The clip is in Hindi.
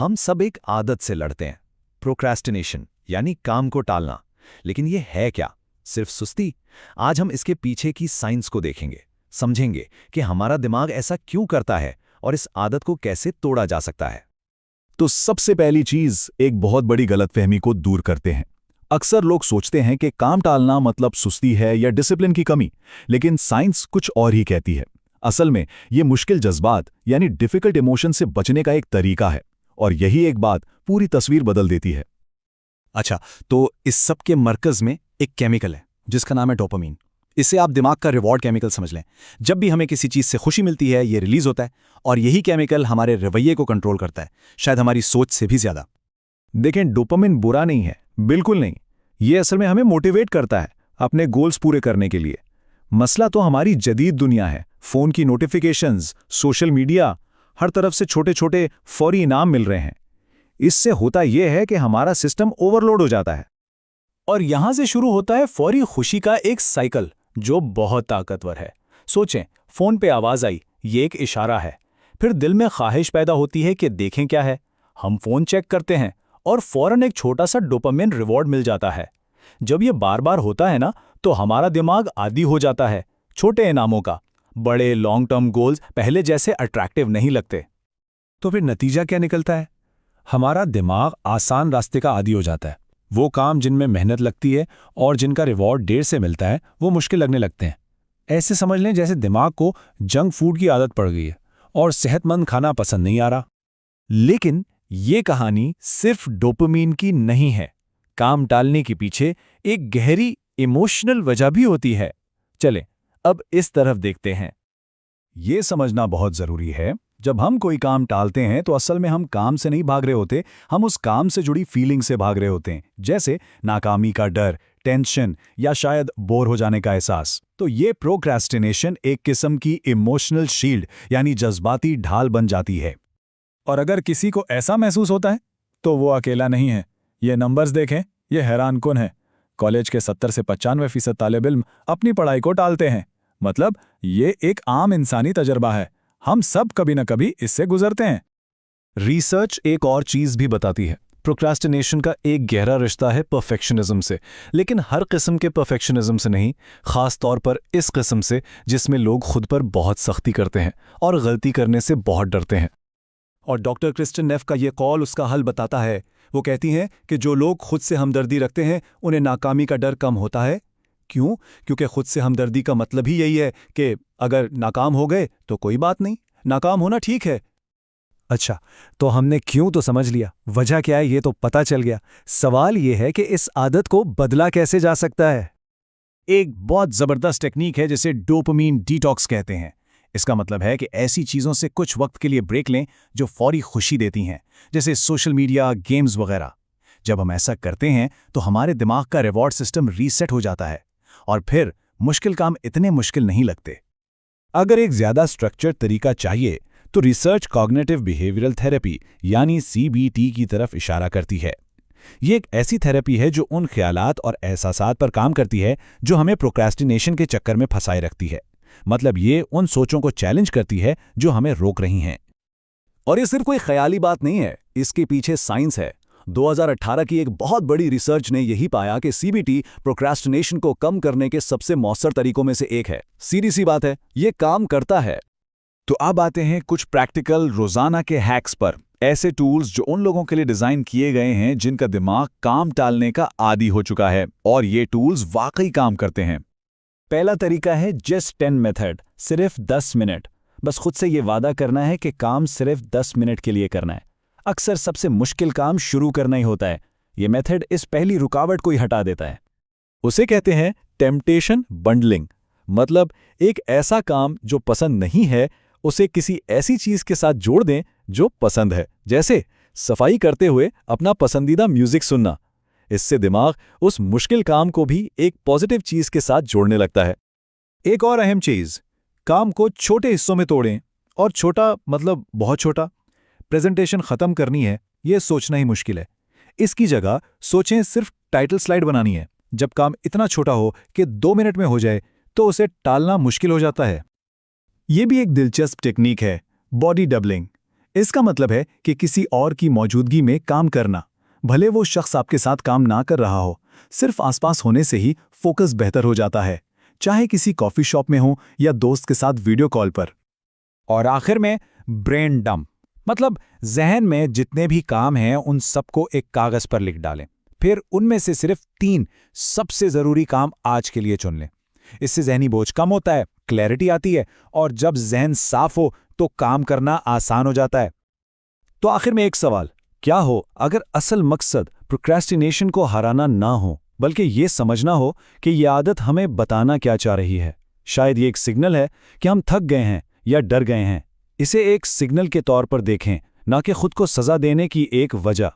हम सब एक आदत से लड़ते हैं, प्रोक्रेस्टिनेशन यानी काम को टालना। लेकिन ये है क्या? सिर्फ सुस्ती? आज हम इसके पीछे की साइंस को देखेंगे, समझेंगे कि हमारा दिमाग ऐसा क्यों करता है और इस आदत को कैसे तोड़ा जा सकता है। तो सबसे पहली चीज एक बहुत बड़ी गलतफहमी को दूर करते हैं। अक्सर लोग सोचते हैं कि काम टालना मतलब सुस्ती है या डिसिप्लिन की कमी, लेकिन साइंस कुछ और ही कहती है। असल में ये मुश्किल जज्बात यानी डिफिकल्ट इमोशन से बचने का एक तरीका है, और यही एक बात पूरी तस्वीर बदल देती है। अच्छा, तो इस सब के मरकज में एक केमिकल है जिसका नाम है डोपामीन। इसे आप दिमाग का रिवॉर्ड केमिकल समझ लें। जब भी हमें किसी चीज से खुशी मिलती है, ये रिलीज होता है, और यही केमिकल हमारे रवैये को कंट्रोल करता है, शायद हमारी सोच से भी ज्यादा। देखें, डोपामिन बुरा नहीं है, बिल्कुल नहीं। ये असल में हमें मोटिवेट करता है अपने गोल्स पूरे करने के लिए। मसला तो हमारी जदीद दुनिया है। फोन की नोटिफिकेशंस, सोशल मीडिया, हर तरफ से छोटे छोटे फौरी इनाम मिल रहे हैं। इससे होता यह है कि हमारा सिस्टम ओवरलोड हो जाता है। और यहां से शुरू होता है फौरी खुशी का एक साइकिल जो बहुत ताकतवर है। सोचें, फोन पे आवाज आई, ये एक इशारा है। फिर दिल में ख्वाहिश पैदा होती है कि देखें क्या है। हम फोन चेक करते हैं और फौरन एक छोटा सा डोपामिन रिवॉर्ड मिल जाता है। जब ये बार बार होता है ना, तो हमारा दिमाग आदी हो जाता है छोटे इनामों का। बड़े लॉन्ग टर्म गोल्स पहले जैसे अट्रैक्टिव नहीं लगते। तो फिर नतीजा क्या निकलता है? हमारा दिमाग आसान रास्ते का आदी हो जाता है। वो काम जिनमें मेहनत लगती है और जिनका रिवॉर्ड देर से मिलता है, वो मुश्किल लगने लगते हैं। ऐसे समझ लें जैसे दिमाग को जंक फूड की आदत पड़ गई है और सेहतमंद खाना पसंद नहीं आ रहा। लेकिन ये कहानी सिर्फ डोपामीन की नहीं है। काम टालने के पीछे एक गहरी इमोशनल वजह भी होती है। चलें, अब इस तरफ देखते हैं। ये समझना बहुत जरूरी है, जब हम कोई काम टालते हैं तो असल में हम काम से नहीं भाग रहे होते, हम उस काम से जुड़ी फीलिंग से भाग रहे होते हैं, जैसे नाकामी का डर, टेंशन या शायद बोर हो जाने का एहसास। तो ये प्रोक्रेस्टिनेशन एक किस्म की इमोशनल शील्ड यानी जज्बाती ढाल बन जाती है। और अगर किसी को ऐसा महसूस होता है तो वो अकेला नहीं है। ये नंबर्स देखें, ये हैरानकुन है। कॉलेज के 70 से 95% तालिब इल्म अपनी पढ़ाई को टालते हैं। मतलब ये एक आम इंसानी तजर्बा है। हम सब कभी न कभी इससे गुजरते हैं। रिसर्च एक और चीज भी बताती है। प्रोक्रेस्टिनेशन का एक गहरा रिश्ता है परफेक्शनिज्म से, लेकिन हर किस्म के परफेक्शनिज्म से नहीं, खास तौर पर इस किस्म से जिसमें लोग खुद पर बहुत सख्ती करते हैं और गलती करने से बहुत डरते हैं। और डॉक्टर क्रिस्टन नेफ का ये कॉल उसका हल बताता है। वो कहती हैं कि जो लोग खुद से हमदर्दी रखते हैं, उन्हें नाकामी का डर कम होता है। क्यों? क्योंकि खुद से हमदर्दी का मतलब ही यही है कि अगर नाकाम हो गए तो कोई बात नहीं, नाकाम होना ठीक है। अच्छा, तो हमने क्यों तो समझ लिया, वजह क्या है ये तो पता चल गया। सवाल ये है कि इस आदत को बदला कैसे जा सकता है। एक बहुत जबरदस्त टेक्निक है जिसे डोपामीन डिटॉक्स कहते हैं। इसका मतलब है कि ऐसी चीजों से कुछ वक्त के लिए ब्रेक लें जो फौरी खुशी देती हैं, जैसे सोशल मीडिया, गेम्स वगैरह। जब हम ऐसा करते हैं तो हमारे दिमाग का रिवॉर्ड सिस्टम रीसेट हो जाता है और फिर मुश्किल काम इतने मुश्किल नहीं लगते। अगर एक ज्यादा स्ट्रक्चर्ड तरीका चाहिए तो रिसर्च कॉग्निटिव बिहेवियरल थेरेपी यानी CBT की तरफ इशारा करती है। ये एक ऐसी थेरेपी है जो उन ख्यालात और एहसासात पर काम करती है जो हमें प्रोक्रेस्टिनेशन के चक्कर में फंसाए रखती है। मतलब ये उन सोचों को चैलेंज करती है जो हमें रोक रही हैं। और ये सिर्फ कोई ख्याली बात नहीं है, इसके पीछे साइंस है। 2018 की एक बहुत बड़ी रिसर्च ने यही पाया कि CBT प्रोक्रेस्टिनेशन को कम करने के सबसे मौसर तरीकों में से एक है। सीधी सी बात है, ये काम करता है। तो अब आते हैं कुछ प्रैक्टिकल रोजाना के हैक्स पर, ऐसे टूल्स जो उन लोगों के लिए डिजाइन किए गए हैं जिनका दिमाग काम टालने का आदी हो चुका है, और ये टूल्स वाकई काम करते हैं। पहला तरीका है जस्ट 10 मेथड, सिर्फ 10 मिनट। बस खुद से ये वादा करना है कि काम सिर्फ 10 मिनट के लिए करना है। अक्सर सबसे मुश्किल काम शुरू करना ही होता है। ये मेथड इस पहली रुकावट को ही हटा देता है। उसे कहते हैं टेम्पटेशन बंडलिंग। मतलब एक ऐसा काम जो पसंद नहीं है उसे किसी ऐसी चीज के साथ जोड़ दें जो पसंद है, जैसे सफाई करते हुए अपना पसंदीदा म्यूजिक सुनना। इससे दिमाग उस मुश्किल काम को भी एक पॉजिटिव चीज के साथ जोड़ने लगता है। एक और अहम चीज, काम को छोटे हिस्सों में तोड़ें। और छोटा मतलब बहुत छोटा। प्रेजेंटेशन खत्म करनी है, यह सोचना ही मुश्किल है। इसकी जगह सोचें सिर्फ टाइटल स्लाइड बनानी है। जब काम इतना छोटा हो कि 2 मिनट में हो जाए तो उसे टालना मुश्किल हो जाता है। यह भी एक दिलचस्प टेक्निक है, बॉडी डबलिंग। इसका मतलब है कि किसी और की मौजूदगी में काम करना, भले वो शख्स आपके साथ काम ना कर रहा हो, सिर्फ आसपास होने से ही फोकस बेहतर हो जाता है, चाहे किसी कॉफी शॉप में हो या दोस्त के साथ वीडियो कॉल पर। और आखिर में ब्रेन डंप, मतलब जहन में जितने भी काम हैं उन सबको एक कागज पर लिख डालें, फिर उनमें से सिर्फ 3 सबसे जरूरी काम आज के लिए चुन लें। इससे जहनी बोझ कम होता है, क्लैरिटी आती है, और जब जहन साफ हो तो काम करना आसान हो जाता है। तो आखिर में एक सवाल, क्या हो अगर असल मकसद प्रोक्रेस्टिनेशन को हराना ना हो, बल्कि ये समझना हो कि ये आदत हमें बताना क्या चाह रही है। शायद ये एक सिग्नल है कि हम थक गए हैं या डर गए हैं। इसे एक सिग्नल के तौर पर देखें, ना कि खुद को सजा देने की एक वजह।